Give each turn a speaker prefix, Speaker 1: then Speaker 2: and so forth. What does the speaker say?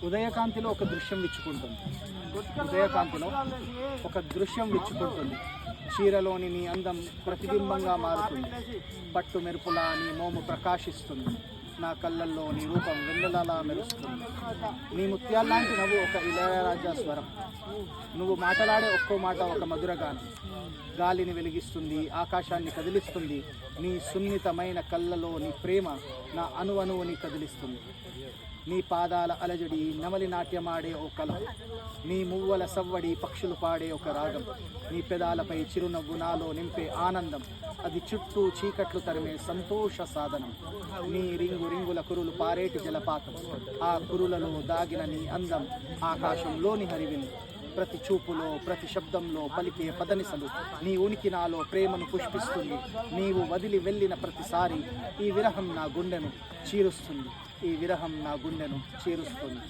Speaker 1: ఉదయకాంతిలో ఒక దృశ్యం విచ్చుకుంటుంది. ఉదయకాంతిలో ఒక దృశ్యం విచ్చుకుంటుంది. చీరలోని నీ అందం ప్రతిబింబంగా మారుతుంది. పట్టు మెరుపులా నీ మోము ప్రకాశిస్తుంది. నా కళ్ళల్లో నీ రూపం వెన్నెలలా మెరుస్తుంది. నీ ముత్యాల్లాంటి నవ్వు ఒక ఇళయరాజా స్వరం. నువ్వు మాట్లాడే ఒక్కో మాట ఒక మధురగానం. గాలిని వెలిగిస్తుంది, ఆకాశాన్ని కదిలిస్తుంది. నీ సున్నితమైన కళ్ళలో నీ ప్రేమ నా అణువణువుని కదిలిస్తుంది. నీ పాదాల అలజడి నెమలి నాట్యమాడే ఓ కలం. నీ మువ్వల సవ్వడి పక్షులు పాడే ఒక రాగం. నీ పెదాలపై చిరునవ్వు నాలో నింపే ఆనందం. అది చుట్టూ చీకట్లు తరిమే సంతోష సాధనం. నీ రింగు రింగుల కురులు పారేటి జలపాతం. ఆ కురులలో దాగిన నీ అందం ఆకాశంలోని హరివిల్లు. ప్రతి చూపులో ప్రతి శబ్దంలో పలికే పదనిసలు. నీ ఉనికి నాలో ప్రేమను పుష్పిస్తుంది. నీవు వదిలి వెళ్ళిన ప్రతిసారి ఈ విరహం నా గుండెను చీరుస్తుంది. ఈ విరహం నా గుండెను చీరుస్తుంది.